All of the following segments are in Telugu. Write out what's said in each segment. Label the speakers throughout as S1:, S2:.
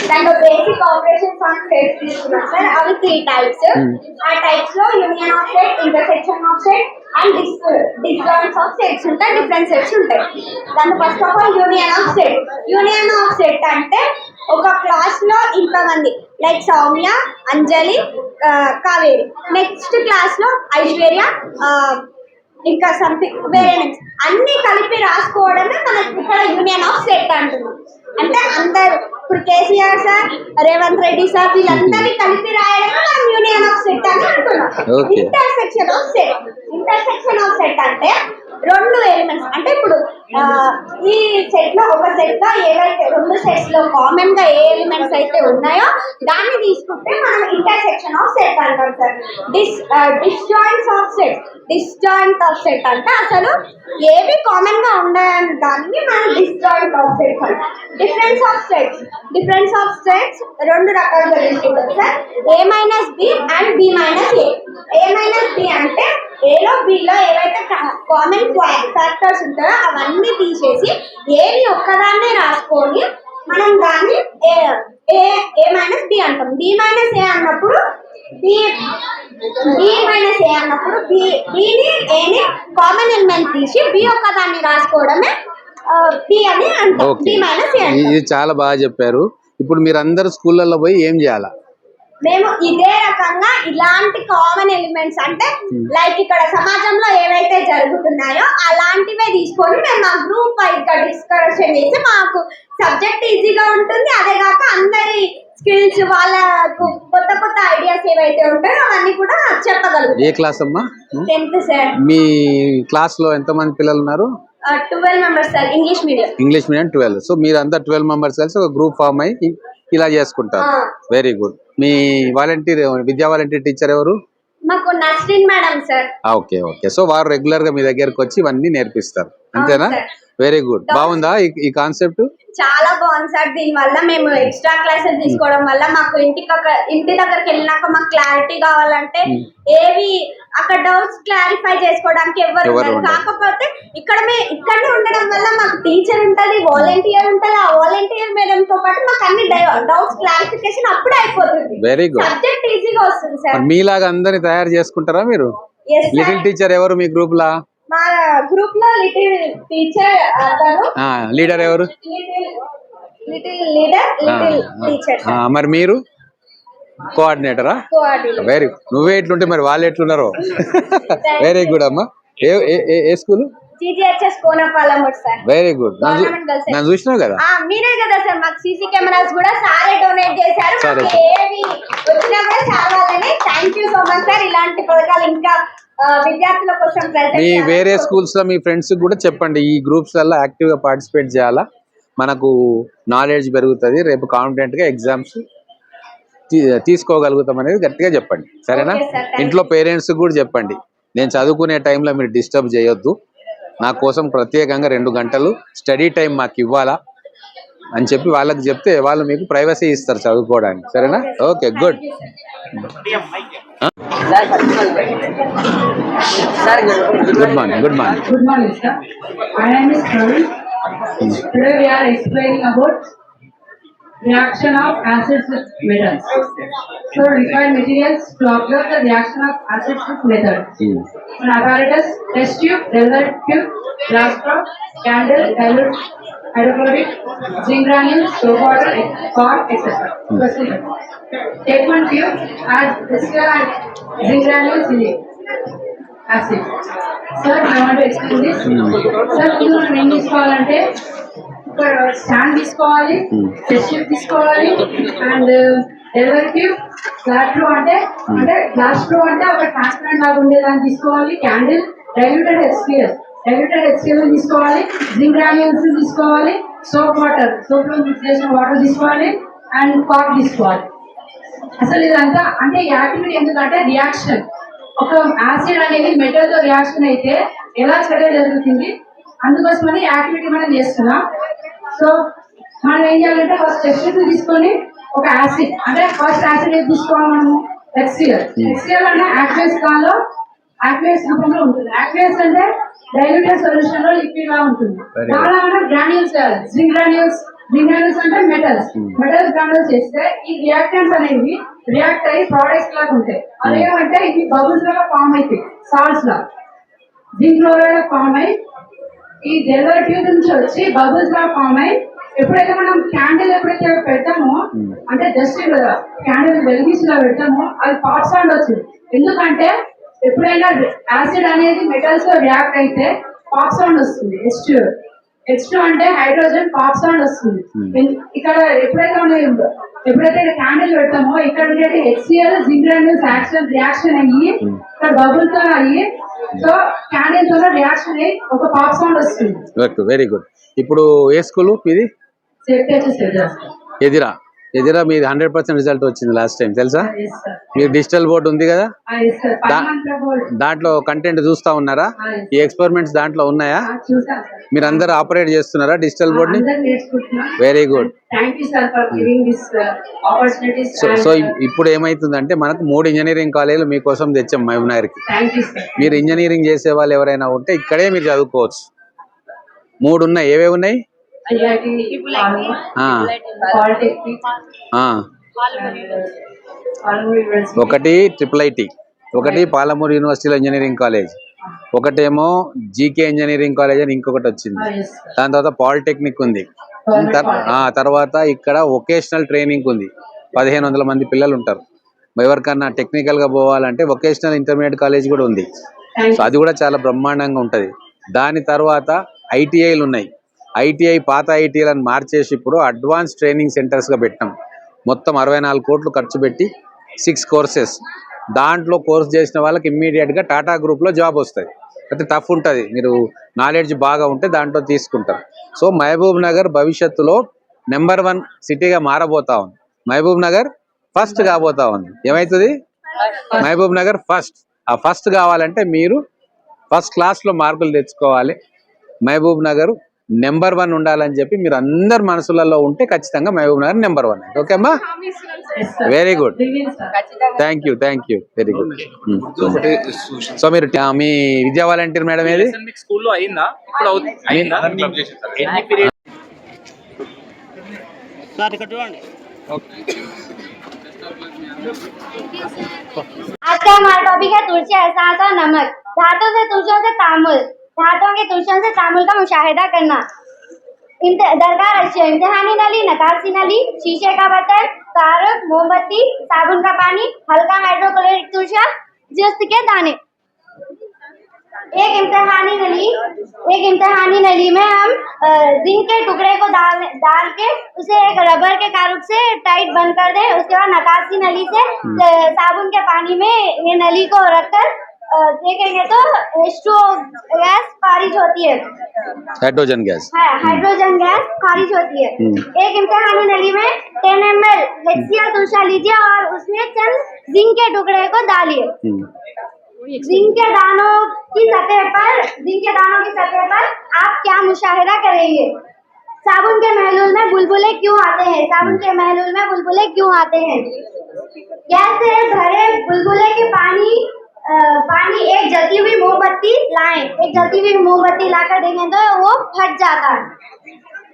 S1: దాంట్లో బేసిక్ ఆపరేషన్స్ ఆన్ సెట్స్ తీసుకున్నాం సార్. అవి 3 టైప్స్. ఆ టైప్స్ లో union of set, intersection of set and disjoints of sets ఉంటాయి. డిఫరెంట్ సెట్స్ ఉంటాయి. దాంట్లో first of all union of set. Union of set అంటే ఒక క్లాస్ లో ఇంతమంది like Soumya, Anjali, Kaveri. Next class లో ఐశ్వర్య, ఇంకా సంథింగ్ వేరే నేమ్స్ అన్ని కలిపి రాసుకోవడమే మనకి ఇక్కడ యూనియన్ ఆఫ్ సెట్ అంటున్నాం. అంటే అందరు ఇప్పుడు కేసీఆర్ సార్, రేవంత్ రెడ్డి సార్ వీళ్ళందరినీ కలిపి రాయడమే మనం యూనియన్ ఆఫ్ సెట్ అని అంటున్నాం. Intersection of set. Intersection of set అంటే 2 ఎలిమెంట్స్ అంటే ఇప్పుడు ఈ సెట్ లో ఒక సెట్ లో ఏవైతే 2 సెట్స్ లో కామన్ గా ఏ ఎలిమెంట్స్ అయితే ఉన్నాయో దాన్ని తీసుకుంటే మనం ఇంటర్సెక్షన్ ఆఫ్ సెట్ అంటాం sir. Disjoints of set. Disjoint of set అంటే అసలు ఏవి కామన్ గా ఉన్నాయని దాన్ని మనం డిస్జాయింట్ ఆఫ్ సెట్ అంటాం. Difference of sets. Difference of sets 2 రకాలుగా తీసుకుంటాం sir. A minus B and B minus A. A minus B అంటే ఏలో బిలో ఏవైతే కామన్ ఫ్యాక్టర్స్ ఉంటాయో అవన్నీ తీసేసి ఏని ఒక్కదాన్నే రాసుకొని మనం దాన్ని ఏ మైనస్ బి అంటాం. బి మైనస్ ఏ అన్నప్పుడు బి మైనస్ ఏ అన్నప్పుడు బిని ఏని కామన్ ఎలిమెంట్ తీసి బి ఒక్కదాన్ని రాసుకోవడమే బి అని అంటాం. బి మైనస్ ఏ.
S2: ఇది చాలా బాగా చెప్పారు. ఇప్పుడు మీరు అందరు స్కూళ్ళల్లో పోయి ఏం చేయాలా?
S1: మేము ఇదే రకంగా ఇలాంటి కామన్ ఎలిమెంట్స్ అంటే లైక్ ఇక్కడ సమాజంలో ఏవైతే జరుగుతున్నాయో అలాంటివే తీసుకొని మేము మా గ్రూప్ వైజ్ గా డిస్కషన్ చేసి మాకు సబ్జెక్ట్ ఈజీగా ఉంటుంది. అదే కాక అందరి స్కిల్స్ వాళ్ళకు కొత్త కొత్త ఐడియాస్ ఏవైతే ఉంటాయో అవన్నీ కూడా చెప్పగలుగుతాం.
S2: ఏ క్లాస్ అమ్మా?
S1: 10th sir.
S2: మీ క్లాస్ లో ఎంత మంది పిల్లలు ఉన్నారు?
S1: 12 members sir. English medium 12. So మీరు అంతా 12 మెంబర్స్ కలిసి ఒక గ్రూప్ ఫామ్ అయ్యి ఇలా చేసుకుంటారు. Very good. మీ వాలంటీర్ విద్యా వాలంటీర్ టీచర్ ఎవరు? మాకు Nasreen madam sir.
S2: Okay. So వారు రెగ్యులర్ గా మీ దగ్గరకు వచ్చి ఇవన్నీ నేర్పిస్తారు అంతేనా? Very good. బాగుందా ఈ కాన్సెప్ట్?
S1: చాలా బాగుంది సార్. దీని వల్ల మేము ఎక్స్ట్రా క్లాసెస్ తీసుకోవడం వల్ల మాకు ఇంటి దగ్గరికి వెళ్ళినాక మాకు క్లారిటీ కావాలంటే ఏవి అక్కడ డౌట్స్ క్లారిఫై చేసుకోవడానికి ఎవరు ఉండరు. కాకపోతే ఇక్కడనే ఉండడం వల్ల మాకు టీచర్ ఉంటది, వాలంటీర్ ఉంటది. ఆ వాలంటీర్ మేడం తో పాటు మాకు అన్ని డౌట్స్ క్లారిఫికేషన్ అప్పుడే అయిపోతుంది.
S2: Very good.
S1: సబ్జెక్ట్ ఈజీగా వస్తుంది సార్.
S2: మీలాగా అందరిని తయారు చేసుకుంటారా మీరు? లిటిల్ టీచర్ ఎవరు మీ గ్రూప్ లా?
S1: మా గ్రూప్ లో లిటిల్ టీచర్ అతను.
S2: లీడర్ ఎవరు?
S1: Little leader, little teacher.
S2: మరి మీరు కోఆర్డినేటరా? Very good. నువ్వే ఎట్లుంటే మరి వాళ్ళు ఎట్లున్నారో. వెరీ గుడ్ అమ్మా. ఏ school?
S1: GGHS Konapalamuru sir.
S2: Very good. నన్ను చూసినావు కదా?
S1: మీరే కదా సార్. మాకు సీసీ కెమెరాస్ కూడా సారే డొనేట్ చేశారు. ఏవి వచ్చినా కూడా చాలానే. Thank you so much sir. ఇలాంటి పథకాలు ఇంకా విద్యార్థుల కోసం
S2: మీ వేరే స్కూల్స్ లో మీ ఫ్రెండ్స్ కూడా చెప్పండి ఈ గ్రూప్స్ లలో యాక్టివ్ గా పార్టిసిపేట్ చేయాలా. మనకు నాలెడ్జ్ పెరుగుతుంది. రేపు కాన్ఫిడెంట్ గా ఎగ్జామ్స్ తీసుకోగలుగుతాం అనేది గట్టిగా చెప్పండి. సరేనా? ఇంట్లో పేరెంట్స్ కూడా చెప్పండి. నేను చదువుకునే టైంలో మీరు డిస్టర్బ్ చేయొద్దు. నా కోసం ప్రత్యేకంగా 2 గంటలు స్టడీ టైం మాకు ఇవ్వాలా అని చెప్పి వాళ్ళకి చెప్తే వాళ్ళు మీకు ప్రైవసీ ఇస్తారు చదువుకోవడానికి. సరేనా? Okay. Good. Good morning.
S3: Good morning, sir. My name is Praveen. Today we are explaining about reaction of acids with metals. So required materials to observe the reaction of acids with metals. An apparatus, test tube, delaware tube, glass prop, candle, dilute, hydrochloric, zinc granules, soap water, cork, etc. Take one tube, add distilled and zinc granules in it. Acid. Sir, I want to explain this. Sir, you want to తీసుకోవాలంటే స్టాండ్ తీసుకోవాలి, టెస్ట్ ట్యూబ్ తీసుకోవాలి, and delivery tube, glass true అంటే ఒక ట్రాన్స్పరెంట్ లాగా ఉండేదాన్ని తీసుకోవాలి, క్యాండిల్, డైల్యూటెడ్ హెచ్సిఎల్ తీసుకోవాలి, జింక్ గ్రాన్యూల్స్ తీసుకోవాలి, సోప్ లో చేసిన వాటర్ తీసుకోవాలి, అండ్ కార్క్ తీసుకోవాలి. అసలు ఇదంతా అంటే యాక్టివిటీ ఎందుకంటే రియాక్షన్. ఒక యాసిడ్ అనేది మెటల్ తో రియాక్షన్ అయితే ఎలా చర్య జరుగుతుంది, అందుకోసమని యాక్టివిటీ మనం చేస్తున్నాం. సో మనం ఏం చేయాలంటే ఫస్ట్ టెస్ట్ తీసుకొని ఒక యాసిడ్ అంటే ఫస్ట్ యాసిడ్ ఏది తీసుకోవాలి మనము? హెచ్సిఎల్ అంటే యాక్వేస్ రూపంలో ఉంటుంది. యాక్వేస్ అంటే డైల్యూటెడ్ సొల్యూషన్ లో లిక్విడ్ లా ఉంటుంది. చాలా మనం గ్రాన్యూల్స్ జింక్ గ్రాన్యూల్స్ మినరల్స్ అంటే మెటల్స్ గ్రానుల్స్ చేస్తే ఈ రియాక్టెంట్స్ అనేవి రియాక్ట్ అయ్యి ప్రోడక్ట్స్ లాగా ఉంటాయి. అదేమంటే ఇది బబుల్స్ లాగా ఫామ్ అవుతాయి, సాల్ట్స్ లా జింక్ క్లోరైడ్ ఫామ్ అయ్యి ఈ డెలివరీ ట్యూబ్ నుంచి వచ్చి బబుల్స్ లాగా ఫామ్ అయ్యి ఎప్పుడైతే మనం క్యాండిల్ ఎప్పుడైతే పెడతామో అంటే జస్ట్ క్యాండిల్ వెలిగించిలా పెడతామో అది పాప్ సౌండ్ వచ్చింది. ఎందుకంటే ఎప్పుడైనా యాసిడ్ అనేది మెటల్స్ తో రియాక్ట్ అయితే పాప్ సౌండ్ వస్తుంది. H2 అంటే హైడ్రోజన్ పాప్ సౌండ్ వస్తుంది. ఇక్కడ ఎప్పుడైతే క్యాండిల్ పెడతామో ఇక్కడ ఉండేది HCl జింక్ గ్రాన్యూల్స్ రియాక్షన్ అయ్యి ఇక్కడ బబుల్ తో అయ్యి సో క్యాండిల్ తో రియాక్షన్ అయ్యి ఒక పాప్ సౌండ్ వస్తుంది.
S2: Very good. ఇప్పుడు ఏ స్కూల్ ఇది? ఎదిరా. ఎదిరా మీది 100% రిజల్ట్ వచ్చింది లాస్ట్ టైం తెలుసా? మీరు డిజిటల్ బోర్డు ఉంది కదా, దాంట్లో కంటెంట్ చూస్తా ఉన్నారా? ఈ ఎక్స్పెరిమెంట్స్ దాంట్లో ఉన్నాయా? మీరు అందరు ఆపరేట్ చేస్తున్నారా డిజిటల్ బోర్డ్ ని? Very good. సో ఇప్పుడు ఏమైతుందంటే మనకు 3 ఇంజనీరింగ్ కాలేజీలు మీకోసం తెచ్చాం మహబూబ్నగర్ కి. మీరు ఇంజనీరింగ్ చేసే వాళ్ళు ఎవరైనా ఉంటే ఇక్కడే మీరు చదువుకోవచ్చు. 3 ఉన్నాయి. ఏవేవి ఉన్నాయి? ఒకటి IIIT, ఒకటి పాలమూరు యూనివర్సిటీలో ఇంజనీరింగ్ కాలేజ్, ఒకటేమో జీకే ఇంజనీరింగ్ కాలేజ్ అని ఇంకొకటి వచ్చింది. దాని తర్వాత పాలిటెక్నిక్ ఉంది. తర్వాత ఇక్కడ వొకేషనల్ ట్రైనింగ్ ఉంది. 1500 మంది పిల్లలు ఉంటారు. ఎవరికన్నా టెక్నికల్ గా పోవాలంటే వొకేషనల్ ఇంటర్మీడియట్ కాలేజ్ కూడా ఉంది. సో అది కూడా చాలా బ్రహ్మాండంగా ఉంటది. దాని తర్వాత ITIలు ఉన్నాయి. ITI పాత ITIలను మార్చేసి ఇప్పుడు అడ్వాన్స్ ట్రైనింగ్ సెంటర్స్ గా పెట్టాం. మొత్తం 64 కోట్లు ఖర్చు పెట్టి 6 కోర్సెస్. దాంట్లో కోర్స్ చేసిన వాళ్ళకి ఇమ్మీడియట్ గా టాటా గ్రూప్ లో జాబ్ వస్తుంది. అయితే టఫ్ ఉంటుంది, మీరు నాలెడ్జ్ బాగా ఉంటే దాంట్లో తీసుకుంటారు. సో మహబూబ్ నగర్ భవిష్యత్తులో నెంబర్ 1 సిటీగా మారబోతా ఉంది. మహబూబ్ నగర్ ఫస్ట్ కాబోతా ఉంది. ఏమైతుంది? మహబూబ్ నగర్ ఫస్ట్. ఆ ఫస్ట్ కావాలంటే మీరు ఫస్ట్ క్లాస్ లో మార్కులు తెచ్చుకోవాలి. మహబూబ్ నగర్ నెంబర్ 1 ఉండాలని చెప్పి మీరు అందరు మనసులలో ఉంటే ఖచ్చితంగా మహబూబ్ నగర్ నెంబర్ 1. ఓకే అమ్మా? Very good. Thank you very good. So మీరు మీ విద్యా వాలంటీర్ మేడం ఏది?
S4: స్కూల్లో అయిందా? ఇప్పుడు అయిందా?
S1: आज का हमारा टॉपिक है तुलसी, एहसास और नमक। धातों से तुलसियों से तामुल, धातों के तुलसियों से तामुल का मुशाहिदा करना। दरकार अशिया: इम्तिहानी नली, नकासी नली, शीशे का बर्तन, कारक, मोमबत्ती, साबुन का पानी, हल्का हाइड्रोक्लोरिक तुलसिया, जस्त के दाने। एक इम्तिहानी नली में हम जिंक के टुकड़े को डाल के उसे एक रबर के कारुक से टाइट बंद कर दें। उसके बाद नकासी नली से साबुन के पानी में ये नली को रखकर देखेंगे तो H2O गैस खारिज होती है।
S2: हाइड्रोजन गैस
S1: खारिज होती है। एक इम्तिहानी नली में 10 ml HCl तुलसा लीजिए और उसमें चंद जिंक के टुकड़े को डालिए। जिंक के दानों की सतह पर आप क्या मुशाहिदा करेंगे? साबुन के महलूल में बुलबुले क्यों आते हैं? गैस से भरे बुलबुले के पानी एक जलती हुई मोमबत्ती लाएं। एक जलती हुई मोमबत्ती लाकर देखें तो वो फट जाता है।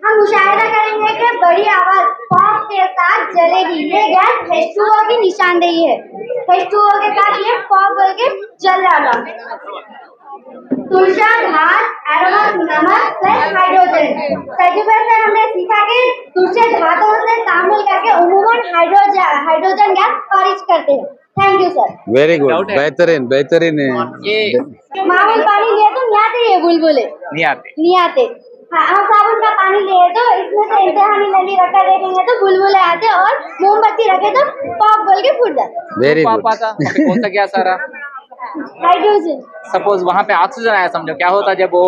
S1: हम मुशाहिदा करेंगे कि बड़ी आवाज पॉप के साथ जलेगी। ये गैस H2O की निशानदेही है। H2O के साथ ये पॉप बोल के जल जाता। तुलसा, धात, एरोमा, नमक प्लस हाइड्रोजन। तजुर्बे से हमने सीखा कि तुलसी धातुओं से तामुल करके उम्मूमन हाइड्रोजन गैस खारिज करते हैं। Thank you sir.
S2: Very good. बेहतरीन
S4: ये
S1: मामूल पानी लिए तो नहीं आते, ये बुलबुले नहीं आते। हाँ, हम साबुन का पानी लिए तो इसमें से इम्तिहानी नली रखकर देखेंगे तो बुलबुले आते और मोमबत्ती रखे तो पॉप बोल के फूट जाते।
S2: Very good.
S4: कौन सा गैस आ रहा?
S1: हाइड्रोजन।
S4: सपोज वहाँ पे ऑक्सीजन आया, समझो क्या होता जब वो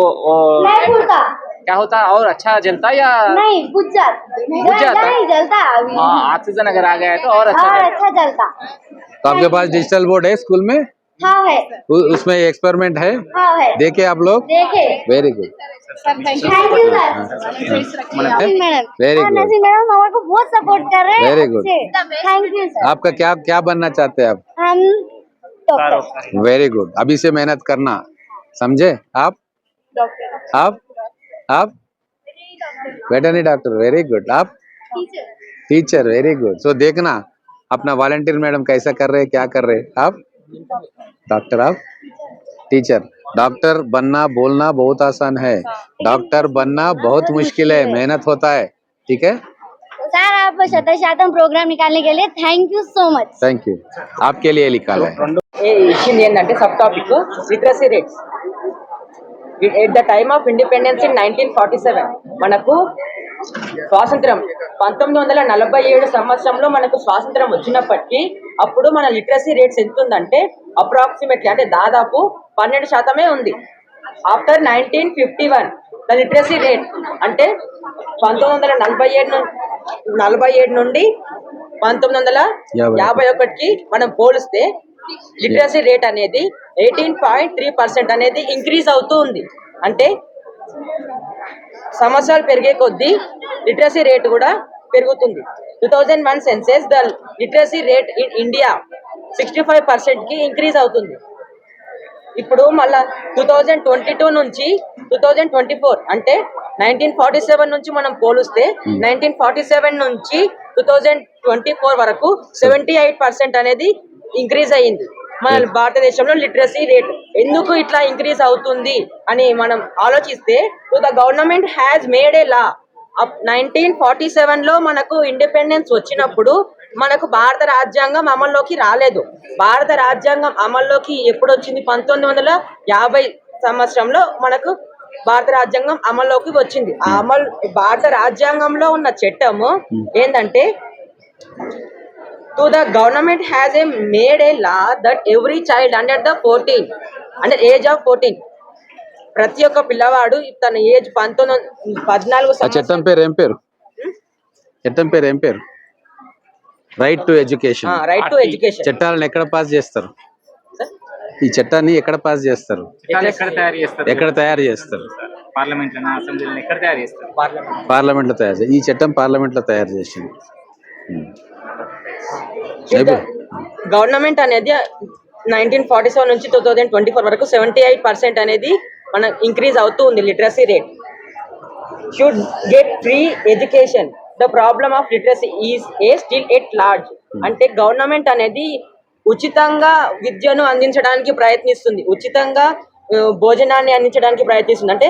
S1: नहीं फूटता।
S4: क्या होता और अच्छा जलता या
S1: नहीं बुझ जाता? नहीं जलता अभी।
S4: हाँ, ऑक्सीजन अगर आ गया है तो और अच्छा
S1: जलता।
S2: तो आपके पास डिजिटल बोर्ड है स्कूल में?
S1: हाँ है।
S2: उसमें एक्सपेरिमेंट है?
S1: हाँ है।
S2: देखे आप लोग?
S1: देखे।
S2: Very good.
S1: Thank you sir. Madam
S2: very good.
S1: Naseem madam हमारे को बहुत सपोर्ट कर रहे हैं।
S2: Very good.
S1: Thank you sir.
S2: आपका क्या बनना चाहते हैं आप?
S1: हम डॉक्टर।
S2: Very good. अभी से मेहनत करना, समझे? आप वेटरनरी डॉक्टर, वेरी गुड। आप टीचर, वेरी गुड। सो देखना अपना वॉलंटियर मैडम कैसा कर रहे हैं, क्या कर रहे हैं। आप डॉक्टर, आप टीचर। डॉक्टर बनना बोलना बहुत आसान है, डॉक्टर बनना बहुत मुश्किल है, मेहनत होता है। ठीक है,
S1: सर आप 100% प्रोग्राम निकालने के लिए thank you so much.
S2: Thank you. आपके लिए लिखा है।
S5: ఇచ్చింది ఏంటంటే sub topic literacy rates. At the time of independence in 1947 మనకు స్వాతంత్రం 1947 సంవత్సరంలో మనకు స్వాతంత్రం వచ్చినప్పటికీ అప్పుడు మన లిటరసీ రేట్స్ ఎంత ఉందంటే అప్రాక్సిమేట్లీ అంటే దాదాపు 12% ఉంది. ఆఫ్టర్ 1951 ద లిటరసీ రేట్ అంటే 1947 నుండి 1951కి మనం పోలిస్తే లిటరసీ రేట్ అనేది 18.3% అనేది ఇంక్రీజ్ అవుతూ ఉంది. అంటే సంవత్సరాలు పెరిగే కొద్దీ లిటరసీ రేట్ కూడా పెరుగుతుంది. 2001 census the literacy rate in India 65%కి ఇంక్రీజ్ అవుతుంది. ఇప్పుడు మళ్ళా 2022 నుంచి 2024 అంటే 1947 నుంచి మనం పోలిస్తే 1947 నుంచి 2024 వరకు 78% అనేది ఇంక్రీజ్ అయ్యింది మన భారతదేశంలో లిటరసీ రేట్. ఎందుకు ఇట్లా ఇంక్రీజ్ అవుతుంది అని మనం ఆలోచిస్తే the government has made a law. 1947లో మనకు ఇండిపెండెన్స్ వచ్చినప్పుడు మనకు భారత రాజ్యాంగం అమల్లోకి రాలేదు. భారత రాజ్యాంగం అమల్లోకి ఎప్పుడు వచ్చింది? 1950 సంవత్సరంలో మనకు భారత రాజ్యాంగం అమల్లోకి వచ్చింది. ఆ భారత రాజ్యాంగంలో ఉన్న చట్టము ఏంటంటే the government has made a law that every child under age of 14 ప్రతి ఒక్క పిల్లవాడు తన ఏజ్ 14
S2: చట్టం పేరు ఏం పేరు? చట్టం పేరు ఏం పేరు? Right to education.
S5: Right to education.
S2: చట్టాలను ఎక్కడ పాస్ చేస్తారు? ఈ చట్టాన్ని ఎక్కడ పాస్ చేస్తారు? ఎక్కడ తయారు చేస్తారు?
S4: పార్లమెంట్ లో అసెంబ్లీలో ఎక్కడ తయారు చేస్తారు?
S2: పార్లమెంట్ లో తయారు. ఈ చట్టం పార్లమెంట్ లో తయారు చేసింది.
S5: గవర్నమెంట్ అనేది 1947 నుంచి 2024 వరకు 78% అనేది మన ఇంక్రీజ్ అవుతూ ఉంది literacy rate. Should get free education. The problem of literacy is a still at large. అంటే గవర్నమెంట్ అనేది ఉచితంగా విద్యను అందించడానికి ప్రయత్నిస్తుంది, ఉచితంగా భోజనాన్ని అందించడానికి ప్రయత్నిస్తుంది. అంటే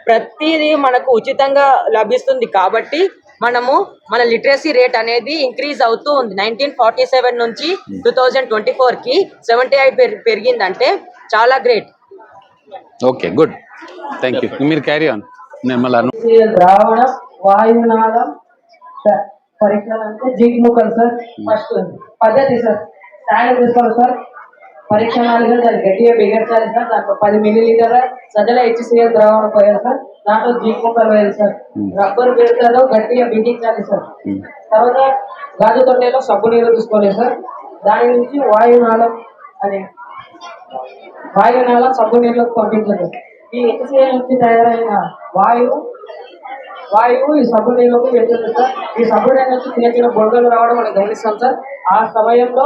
S5: ప్రతిదీ మనకు ఉచితంగా లభిస్తుంది కాబట్టి మనము మన లిటరసీ రేట్ అనేది ఇంక్రీజ్ అవుతూ ఉంది. 1947 నుంచి 2024కి 78 పెరిగిందంటే చాలా great.
S2: Okay, good, thank you. మీరు క్యారీ ఆన్.
S3: ద్రావణ వాయునాళం పరీక్షలు అంటే జిగ్ముఖం సార్. ఫస్ట్ పద్ధతి సార్, స్టాండ్ తీసుకోవాలి సార్. పరీక్ష నాలుగు దాన్ని గట్టిగా బిగర్చాలి సార్. దాంట్లో 10 మిల్లీలీటర్ల సజల HCl ద్రావణం పోయాలి సార్. దాంట్లో జిగ్ముఖం వేయాలి సార్. రబ్బర్ బెల్ట్లలో గట్టిగా బిగించాలి సార్. తర్వాత గాజు తొట్టెలో సబ్బు నీళ్ళు తీసుకోవాలి సార్. దాని నుంచి వాయునాళం సబ్బు నీళ్ళకు పంపించాలి. ఈ HCl నుంచి తయారైన వాయువు ఈ సబ్బు నీళ్ళకు వెళ్తుంది సార్. ఈ సబ్బు నీళ్ళ నుంచి చిన్న చిన్న బొంగలు రావడం మనం గమనిస్తాం సార్. ఆ సమయంలో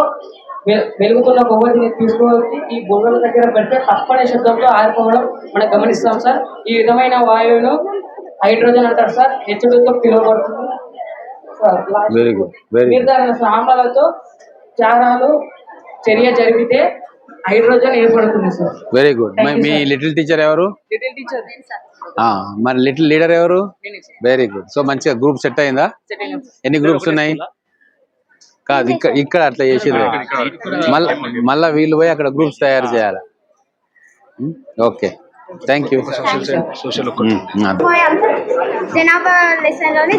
S3: వెలుగుతున్న కొవ్వొత్తిని తీసుకువచ్చి ఈ బొంగల దగ్గర పెడితే తప్పని శబ్దంతో ఆరిపోవడం మనం గమనిస్తాం సార్. ఈ విధమైన వాయువును హైడ్రోజన్ అంటారు సార్. H2తో పిలువబడుతుంది సార్. నిర్ధారణ ఆమ్లాలతో చారాలు చర్య జరిపితే హైడ్రోజన్ ఏర్పడుతుంది సార్.
S2: Very good. మీ లిటిల్ టీచర్ ఎవరు?
S5: Little teacher.
S2: మరి లిటిల్ లీడర్ ఎవరు? Very good. సో మంచిగా గ్రూప్ సెట్ అయిందా? ఎన్ని గ్రూప్స్ ఉన్నాయి? కాదు, ఇక్కడ అట్లా చేసేది. మళ్ళా వీళ్ళు పోయి అక్కడ గ్రూప్స్ తయారు చేయాలి. Okay, thank you.
S1: జనాభా లెసన్లోని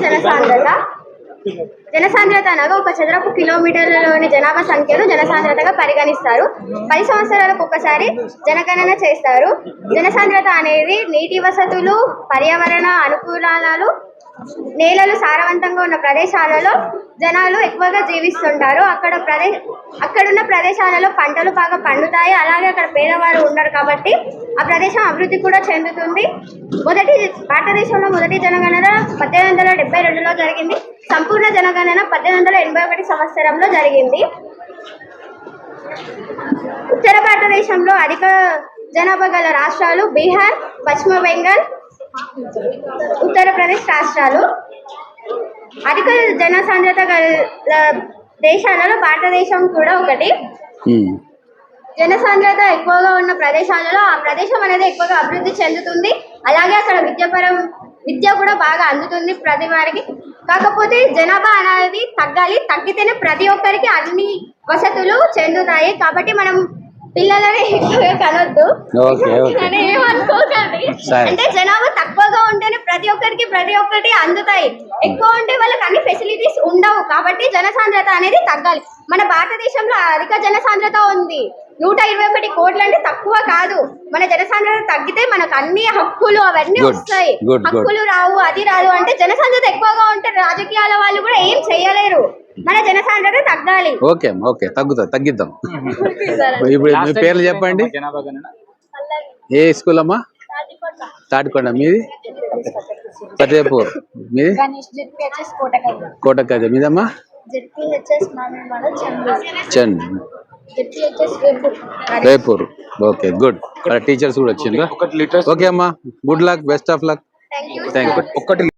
S1: జనసాంద్రత అనగా ఒక చదరపు కిలోమీటర్లలోని జనాభా సంఖ్యను జనసాంద్రతగా పరిగణిస్తారు. 10 సంవత్సరాలకు ఒకసారి జనగణన చేస్తారు. జనసాంద్రత అనేది నీటి వసతులు, పర్యావరణ అనుకూలాలు, నేలలు సారవంతంగా ఉన్న ప్రదేశాలలో జనాలు ఎక్కువగా జీవిస్తుంటారు. అక్కడున్న ప్రదేశాలలో పంటలు బాగా పండుతాయి. అలాగే అక్కడ పేదవారు ఉండరు కాబట్టి ఆ ప్రదేశం అభివృద్ధి కూడా చెందుతుంది. భారతదేశంలో మొదటి జనగణన 1872లో జరిగింది. సంపూర్ణ జనగణన 1881 సంవత్సరంలో జరిగింది. ఉత్తర భారతదేశంలో అధిక జనాభా గల రాష్ట్రాలు బీహార్, పశ్చిమ బెంగాల్, ఉత్తరప్రదేశ్ రాష్ట్రాలు అధిక జనసాంద్రత గల దేశాలలో భారతదేశం కూడా ఒకటి.
S2: ఉమ్.
S1: జనసాంద్రత ఎక్కువగా ఉన్న ప్రదేశాలలో ఆ ప్రదేశం అనేది ఎక్కువగా అభివృద్ధి చెందుతుంది. అలాగే అక్కడ విద్య కూడా బాగా అందుతుంది ప్రతి వారికి. కాకపోతే జనాభా అనేది తగ్గాలి, తగ్గితేనే ప్రతి ఒక్కరికి అన్ని వసతులు చెందుతాయి. కాబట్టి మనం పిల్లలని ఎక్కువగా కనొద్దు
S2: ఓకే ఓకే
S1: అని ఏమనుకోకండి.
S2: సరే.
S1: అంటే జనాభా తక్కువగా ఉంటేనే ప్రతి ఒక్కటి అందుతాయి. ఎక్కువ ఉంటే వాళ్ళకి అన్ని ఫెసిలిటీస్ ఉండవు. కాబట్టి జనసాంద్రత అనేది తగ్గాలి. మన భారతదేశంలో అధిక జనసాంద్రత ఉంది. 121 కోట్లు అంటే తక్కువ కాదు. మన జనసాంద్రత తగ్గితే మనకు అన్ని హక్కులు అవన్నీ
S2: Good.
S1: వస్తాయి.
S2: Good, good.
S1: హక్కులు రావు, అది రాదు. అంటే జనసాంద్రత ఎక్కువగా ఉంటే రాజకీయాల వాళ్ళు కూడా ఏం చేయలేరు. మన జనసాంద్రత తగ్గాలి.
S2: ఓకే ఓకే తగ్గిద్దాం. ఇప్పుడు మీ పేర్లు చెప్పండి.
S4: జనాభా గణన
S2: ఏ స్కూల్ అమ్మా? తాటికొండ. మీది? ఫతేపూర్. మీది? కోటకది. మీదమ్మా? Chandrapur. Okay good. Teachers కూడా వచ్చిండ్రా? ఓకే అమ్మా, good luck, best of luck. Thank you.
S4: ఒక్కటి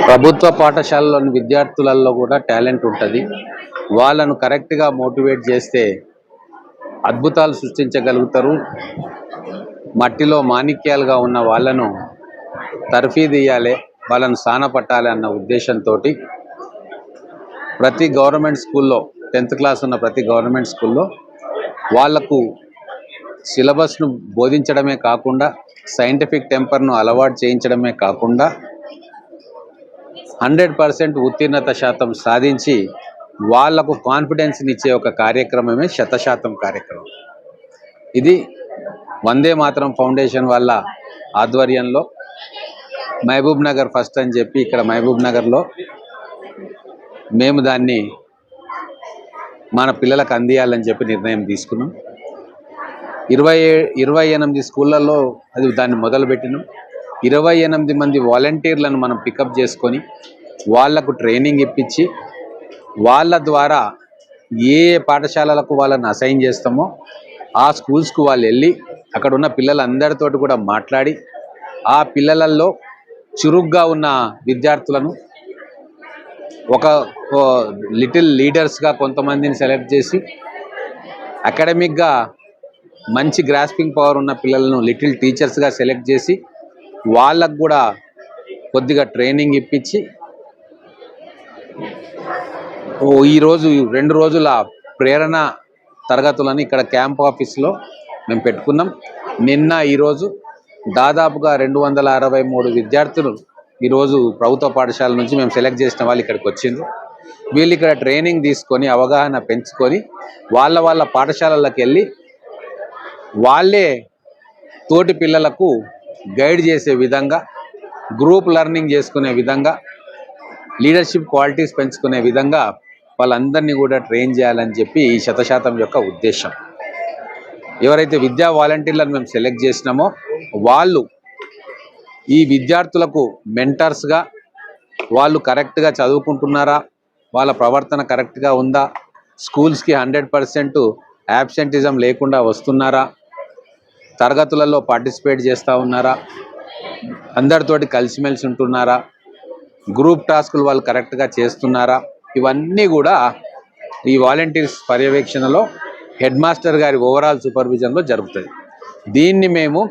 S2: ప్రభుత్వ పాఠశాలలోని విద్యార్థులలో కూడా టాలెంట్ ఉంటుంది. వాళ్ళను కరెక్ట్గా మోటివేట్ చేస్తే అద్భుతాలు సృష్టించగలుగుతారు. మట్టిలో మాణిక్యాలుగా ఉన్న వాళ్ళను తర్ఫీదియ్యాలి, వాళ్ళను సానపట్టాలి అన్న ఉద్దేశంతో ప్రతి గవర్నమెంట్ స్కూల్లో 10th క్లాస్ ఉన్న ప్రతి గవర్నమెంట్ స్కూల్లో వాళ్లకు సిలబస్ను బోధించడమే కాకుండా సైంటిఫిక్ టెంపర్ను అలవాటు చేయించడమే కాకుండా 100% ఉత్తీర్ణత శాతం సాధించి వాళ్లకు కాన్ఫిడెన్స్నిచ్చే ఒక కార్యక్రమమే 100% కార్యక్రమం. ఇది వందే మాతరం ఫౌండేషన్ వాళ్ళ ఆధ్వర్యంలో మహబూబ్ నగర్ ఫస్ట్ అని చెప్పి ఇక్కడ మహబూబ్ నగర్లో మేము దాన్ని మన పిల్లలకు అందియాలని చెప్పి నిర్ణయం తీసుకున్నాం. 28 స్కూళ్ళల్లో అది దాన్ని మొదలుపెట్టినాం. 28 మంది వాలంటీర్లను మనం పికప్ చేసుకొని వాళ్లకు ట్రైనింగ్ ఇప్పించి వాళ్ళ ద్వారా ఏ పాఠశాలలకు వాళ్ళని అసైన్ చేస్తామో ఆ స్కూల్స్కు వాళ్ళు వెళ్ళి అక్కడ ఉన్న పిల్లలందరితోటి కూడా మాట్లాడి ఆ పిల్లలలో చురుగ్గా ఉన్న విద్యార్థులను ఒక లిటిల్ లీడర్స్గా కొంతమందిని సెలెక్ట్ చేసి అకాడమిక్గా మంచి గ్రాస్పింగ్ పవర్ ఉన్న పిల్లలను లిటిల్ టీచర్స్గా సెలెక్ట్ చేసి వాళ్ళకు కూడా కొద్దిగా ట్రైనింగ్ ఇప్పించి ఈరోజు 2 రోజుల ప్రేరణ తరగతులను ఇక్కడ క్యాంప్ ఆఫీస్లో మేము పెట్టుకున్నాం. నిన్న ఈరోజు దాదాపుగా 263 విద్యార్థులు ఈరోజు ప్రభుత్వ పాఠశాల నుంచి మేము సెలెక్ట్ చేసిన వాళ్ళు ఇక్కడికి వచ్చిండ్రు. వీళ్ళు ఇక్కడ ట్రైనింగ్ తీసుకొని అవగాహన పెంచుకొని వాళ్ళ పాఠశాలలకు వెళ్ళి వాళ్ళే తోటి పిల్లలకు గైడ్ చేసే విధంగా, గ్రూప్ లెర్నింగ్ చేసుకునే విధంగా, లీడర్షిప్ క్వాలిటీస్ పెంచుకునే విధంగా వాళ్ళందరినీ కూడా ట్రైన్ చేయాలని చెప్పి ఈ 100% యొక్క ఉద్దేశం. ఎవరైతే విద్యా వాలంటీర్లను మేము సెలెక్ట్ చేసినామో వాళ్ళు ఈ విద్యార్థులకు మెంటర్స్గా, వాళ్ళు కరెక్ట్గా చదువుకుంటున్నారా, వాళ్ళ ప్రవర్తన కరెక్ట్గా ఉందా, స్కూల్స్కి 100% యాబ్సెంటిజం లేకుండా వస్తున్నారా, తరగతులలో పార్టిసిపేట్ చేస్తూ ఉన్నారా, అందరితోటి కలిసిమెలిసి ఉంటున్నారా, గ్రూప్ టాస్కులు వాళ్ళు కరెక్ట్గా చేస్తున్నారా, ఇవన్నీ కూడా ఈ వాలంటీర్స్ పర్యవేక్షణలో హెడ్ మాస్టర్ గారి ఓవరాల్ సూపర్విజన్లో జరుగుతుంది. దీన్ని మేము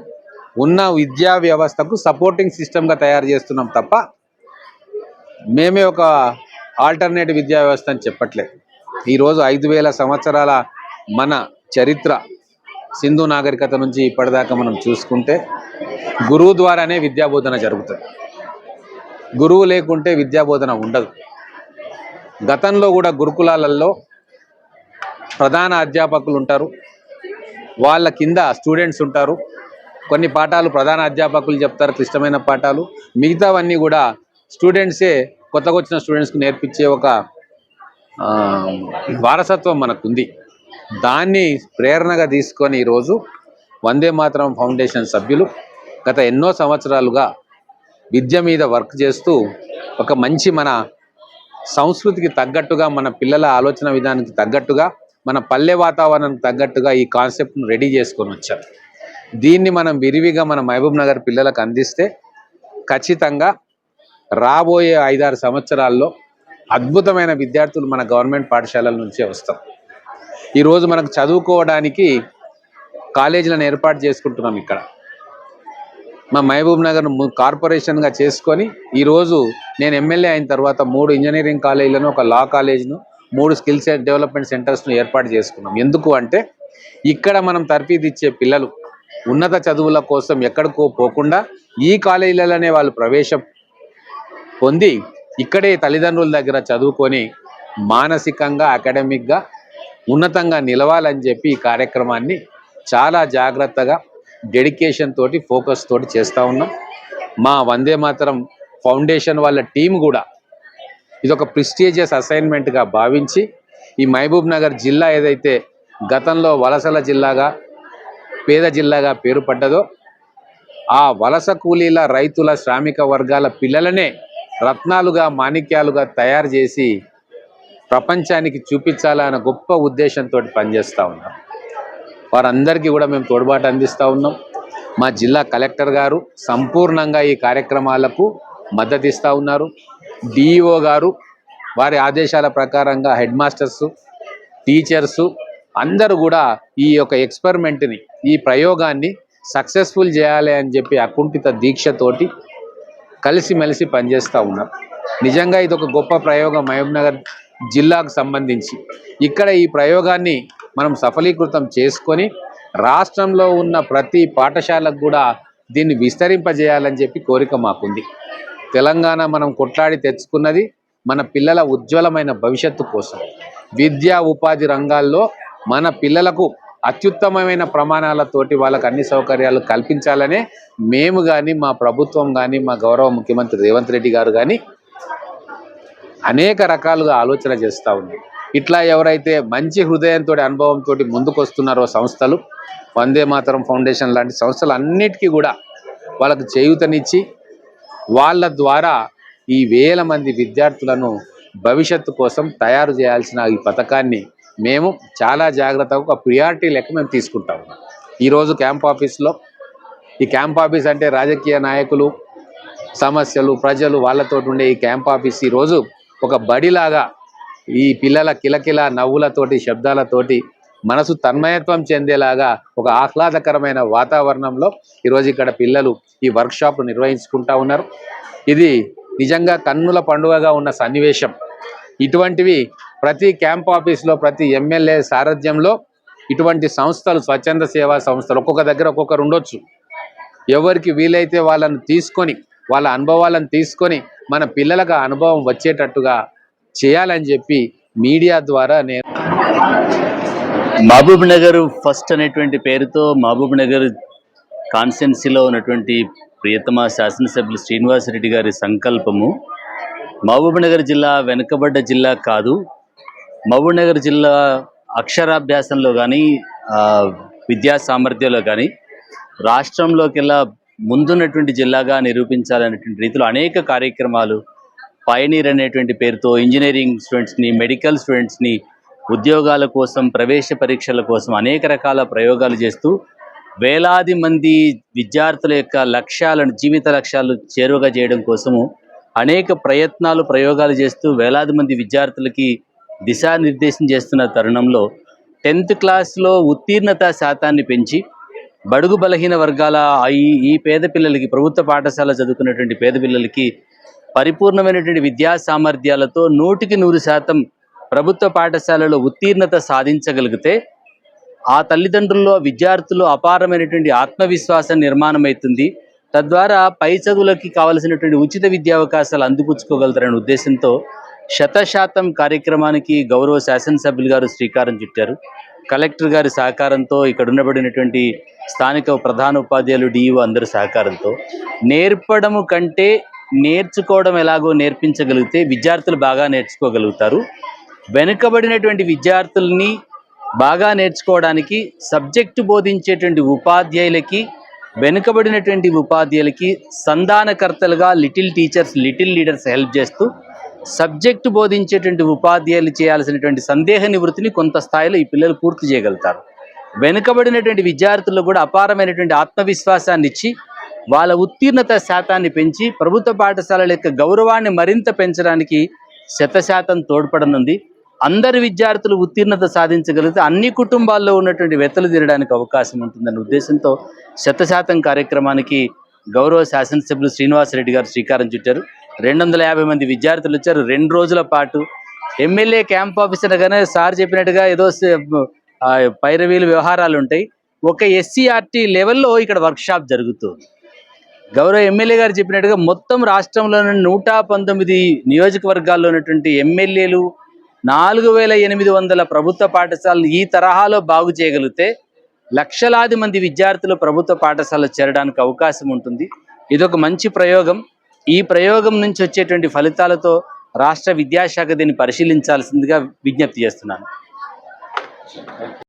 S2: ఉన్న విద్యా వ్యవస్థకు సపోర్టింగ్ సిస్టమ్గా తయారు చేస్తున్నాం తప్ప మేమే ఒక ఆల్టర్నేటివ్ విద్యా వ్యవస్థ అని చెప్పట్లేదు. ఈరోజు 5000 సంవత్సరాల మన చరిత్ర, సింధు నాగరికత నుంచి ఇప్పటిదాకా మనం చూసుకుంటే గురువు ద్వారానే విద్యాబోధన జరుగుతుంది. గురువు లేకుంటే విద్యాబోధన ఉండదు. గతంలో కూడా గురుకులాలలో ప్రధాన అధ్యాపకులు ఉంటారు, వాళ్ళ కింద స్టూడెంట్స్ ఉంటారు. కొన్ని పాఠాలు ప్రధాన అధ్యాపకులు చెప్తారు, క్లిష్టమైన పాఠాలు. మిగతావన్నీ కూడా స్టూడెంట్సే కొత్తగా వచ్చిన స్టూడెంట్స్కి నేర్పించే ఒక వారసత్వం మనకుంది. దాన్ని ప్రేరణగా తీసుకొని ఈరోజు వందే మాతరం ఫౌండేషన్ సభ్యులు గత ఎన్నో సంవత్సరాలుగా విద్య మీద వర్క్ చేస్తూ ఒక మంచి మన సంస్కృతికి తగ్గట్టుగా, మన పిల్లల ఆలోచన విధానానికి తగ్గట్టుగా, మన పల్లె వాతావరణానికి తగ్గట్టుగా ఈ కాన్సెప్ట్ను రెడీ చేసుకొని వచ్చారు. దీన్ని మనం విరివిగా మన మహబూబ్ నగర్ పిల్లలకు అందిస్తే ఖచ్చితంగా రాబోయే 5-6 సంవత్సరాల్లో అద్భుతమైన విద్యార్థులు మన గవర్నమెంట్ పాఠశాలల నుంచే వస్తారు. ఈరోజు మనకు చదువుకోవడానికి కాలేజీలను ఏర్పాటు చేసుకుంటున్నాం. ఇక్కడ మా మహబూబ్ నగర్ కార్పొరేషన్గా చేసుకొని ఈరోజు నేను ఎమ్మెల్యే అయిన తర్వాత 3 ఇంజనీరింగ్ కాలేజీలను, ఒక లా కాలేజ్ను, 3 స్కిల్స్ డెవలప్మెంట్ సెంటర్స్ను ఏర్పాటు చేసుకున్నాం. ఎందుకు అంటే ఇక్కడ మనం తర్ఫీదిచ్చే పిల్లలు ఉన్నత చదువుల కోసం ఎక్కడికో పోకుండా ఈ కాలేజీలలోనే వాళ్ళు ప్రవేశం పొంది ఇక్కడే తల్లిదండ్రుల దగ్గర చదువుకొని మానసికంగా అకాడమిక్గా ఉన్నతంగా నిలవాలని చెప్పి ఈ కార్యక్రమాన్ని చాలా జాగ్రత్తగా డెడికేషన్ తోటి ఫోకస్ తోటి చేస్తూ ఉన్నాం. మా వందే మాతరం ఫౌండేషన్ వాళ్ళ టీం కూడా ఇదొక ప్రెస్టీజియస్ అసైన్మెంట్గా భావించి ఈ మహబూబ్ నగర్ జిల్లా ఏదైతే గతంలో వలసల జిల్లాగా, పేద జిల్లాగా పేరు పడ్డదో ఆ వలస కూలీల, రైతుల, శ్రామిక వర్గాల పిల్లలనే రత్నాలుగా, మాణిక్యాలుగా తయారు చేసి ప్రపంచానికి చూపించాలన్న గొప్ప ఉద్దేశంతో పనిచేస్తూ ఉన్నాం. వారందరికీ కూడా మేము తోడ్పాటు అందిస్తూ ఉన్నాం. మా జిల్లా కలెక్టర్ గారు సంపూర్ణంగా ఈ కార్యక్రమాలకు మద్దతు ఇస్తూ ఉన్నారు. డిఈఓ గారు వారి ఆదేశాల ప్రకారంగా హెడ్ మాస్టర్సు, టీచర్సు అందరూ కూడా ఈ యొక్క ఎక్స్పెరిమెంట్ని, ఈ ప్రయోగాన్ని సక్సెస్ఫుల్ చేయాలి అని చెప్పి అకుంఠిత దీక్షతోటి కలిసిమెలిసి పనిచేస్తూ ఉన్నారు. నిజంగా ఇది ఒక గొప్ప ప్రయోగం మహబూబ్ నగర్ జిల్లాకు సంబంధించి. ఇక్కడ ఈ ప్రయోగాన్ని మనం సఫలీకృతం చేసుకొని రాష్ట్రంలో ఉన్న ప్రతి పాఠశాలకు కూడా దీన్ని విస్తరింపజేయాలని చెప్పి కోరిక మాకుంది. తెలంగాణ మనం కొట్లాడి తెచ్చుకున్నది మన పిల్లల ఉజ్వలమైన భవిష్యత్తు కోసం. విద్యా ఉపాధి రంగాల్లో మన పిల్లలకు అత్యుత్తమమైన ప్రమాణాలతోటి వాళ్ళకు అన్ని సౌకర్యాలు కల్పించాలనే మేము కానీ, మా ప్రభుత్వం కానీ, మా గౌరవ ముఖ్యమంత్రి రేవంత్ రెడ్డి గారు కానీ అనేక రకాలుగా ఆలోచన చేస్తూ ఉంది. ఇట్లా ఎవరైతే మంచి హృదయంతో, అనుభవంతో ముందుకొస్తున్నారో సంస్థలు, వందే మాతరం ఫౌండేషన్ లాంటి సంస్థలు అన్నిటికీ కూడా వాళ్ళకు చేయూతనిచ్చి వాళ్ళ ద్వారా ఈ వేల మంది విద్యార్థులను భవిష్యత్తు కోసం తయారు చేయాల్సిన ఈ పథకాన్ని మేము చాలా జాగ్రత్తగా ఒక ప్రియారిటీ లెక్క మేము తీసుకుంటాము. ఈరోజు క్యాంప్ ఆఫీస్లో, ఈ క్యాంప్ ఆఫీస్ అంటే రాజకీయ నాయకులు, సమస్యలు, ప్రజలు వాళ్ళతో ఉండే ఈ క్యాంప్ ఆఫీస్ ఈరోజు ఒక బడిలాగా ఈ పిల్లల కిలకిల నవ్వులతోటి, శబ్దాలతోటి మనసు తన్మయత్వం చెందేలాగా ఒక ఆహ్లాదకరమైన వాతావరణంలో ఈరోజు ఇక్కడ పిల్లలు ఈ వర్క్షాప్ నిర్వహించుకుంటా ఉన్నారు. ఇది నిజంగా కన్నుల పండుగగా ఉన్న సన్నివేశం. ఇటువంటివి ప్రతి క్యాంప్ ఆఫీస్లో, ప్రతి ఎమ్మెల్యే సారథ్యంలో ఇటువంటి సంస్థలు, స్వచ్ఛంద సేవా సంస్థలు ఒక్కొక్క దగ్గర ఒక్కొక్కరు ఉండొచ్చు. ఎవరికి వీలైతే వాళ్ళను తీసుకొని, వాళ్ళ అనుభవాలను తీసుకొని మన పిల్లలకు ఆ అనుభవం వచ్చేటట్టుగా చేయాలని చెప్పి మీడియా ద్వారా నేను
S6: మహబూబ్ నగర్ ఫస్ట్ అనేటువంటి పేరుతో మహబూబ్ నగర్ కాన్స్టిట్యున్సీలో ఉన్నటువంటి ప్రియతమ శాసనసభ్యులు శ్రీనివాసరెడ్డి గారి సంకల్పము మహబూబ్ నగర్ జిల్లా వెనుకబడ్డ జిల్లా కాదు, మహబూబ్ నగర్ జిల్లా అక్షరాభ్యాసంలో కానీ, విద్యా సామర్థ్యంలో కానీ రాష్ట్రంలోకెల్లా ముందున్నటువంటి జిల్లాగా నిరూపించాలనేటువంటి రీతిలో అనేక కార్యక్రమాలు, పయనీర్ అనేటువంటి పేరుతో ఇంజనీరింగ్ స్టూడెంట్స్ని, మెడికల్ స్టూడెంట్స్ని ఉద్యోగాల కోసం, ప్రవేశ పరీక్షల కోసం అనేక రకాల ప్రయోగాలు చేస్తూ వేలాది మంది విద్యార్థుల యొక్క లక్ష్యాలను, జీవిత లక్ష్యాలు చేరువగా చేయడం కోసము అనేక ప్రయత్నాలు, ప్రయోగాలు చేస్తూ వేలాది మంది విద్యార్థులకి దిశానిర్దేశం చేస్తున్న తరుణంలో 10th క్లాస్లో ఉత్తీర్ణత శాతాన్ని పెంచి బడుగు బలహీన వర్గాల ఈ పేద పిల్లలకి, ప్రభుత్వ పాఠశాల చదువుకున్నటువంటి పేద పిల్లలకి పరిపూర్ణమైనటువంటి విద్యా సామర్థ్యాలతో 100% ప్రభుత్వ పాఠశాలలో ఉత్తీర్ణత సాధించగలిగితే ఆ తల్లిదండ్రుల్లో, విద్యార్థుల్లో అపారమైనటువంటి ఆత్మవిశ్వాసం నిర్మాణం అవుతుంది. తద్వారా పై చదువులకి కావలసినటువంటి ఉచిత విద్యా అవకాశాలు అందిపుచ్చుకోగలుగుతారనే ఉద్దేశంతో 100% కార్యక్రమానికి గౌరవ శాసనసభ్యులు గారు శ్రీకారం చుట్టారు. కలెక్టర్ గారి సహకారంతో, ఇక్కడ ఉండబడినటువంటి స్థానిక ప్రధాన ఉపాధ్యాయులు, డిఈఓ అందరి సహకారంతో నేర్పడము కంటే నేర్చుకోవడం ఎలాగో నేర్పించగలిగితే విద్యార్థులు బాగా నేర్చుకోగలుగుతారు. వెనుకబడినటువంటి విద్యార్థుల్ని బాగా నేర్చుకోవడానికి సబ్జెక్టు బోధించేటువంటి ఉపాధ్యాయులకి, వెనుకబడినటువంటి ఉపాధ్యాయులకి సంధానకర్తలుగా little teachers, little leaders help చేస్తూ సబ్జెక్టు బోధించేటువంటి ఉపాధ్యాయులు చేయాల్సినటువంటి సందేహ నివృత్తిని కొంత స్థాయిలో ఈ పిల్లలు పూర్తి చేయగలుగుతారు. వెనుకబడినటువంటి విద్యార్థుల్లో కూడా అపారమైనటువంటి ఆత్మవిశ్వాసాన్ని ఇచ్చి వాళ్ళ ఉత్తీర్ణత శాతాన్ని పెంచి ప్రభుత్వ పాఠశాలల యొక్క గౌరవాన్ని మరింత పెంచడానికి 100% తోడ్పడనుంది. అందరి విద్యార్థులు ఉత్తీర్ణత సాధించగలిగితే అన్ని కుటుంబాల్లో ఉన్నటువంటి వెతలు తీరడానికి అవకాశం ఉంటుందన్న ఉద్దేశంతో 100% కార్యక్రమానికి గౌరవ శాసనసభ్యులు శ్రీనివాసరెడ్డి గారు శ్రీకారం చుట్టారు. 250 మంది విద్యార్థులు వచ్చారు. 2 రోజుల పాటు ఎమ్మెల్యే క్యాంప్ ఆఫీసర్ గానే సార్ చెప్పినట్టుగా ఏదో పైరవీలు వ్యవహారాలు ఉంటాయి. ఒక SCRT లెవెల్లో ఇక్కడ వర్క్షాప్ జరుగుతుంది. గౌరవ ఎమ్మెల్యే గారు చెప్పినట్టుగా మొత్తం రాష్ట్రంలోని 119 నియోజకవర్గాల్లో ఉన్నటువంటి ఎమ్మెల్యేలు 4800 ప్రభుత్వ పాఠశాలలు ఈ తరహాలో బాగు చేయగలిగితే లక్షలాది మంది విద్యార్థులు ప్రభుత్వ పాఠశాలలో చేరడానికి అవకాశం ఉంటుంది. ఇదొక మంచి ప్రయోగం. ఈ ప్రయోగం నుంచి వచ్చేటువంటి ఫలితాలతో రాష్ట్ర విద్యాశాఖ దీన్ని పరిశీలించాల్సిందిగా విజ్ఞప్తి చేస్తున్నాను.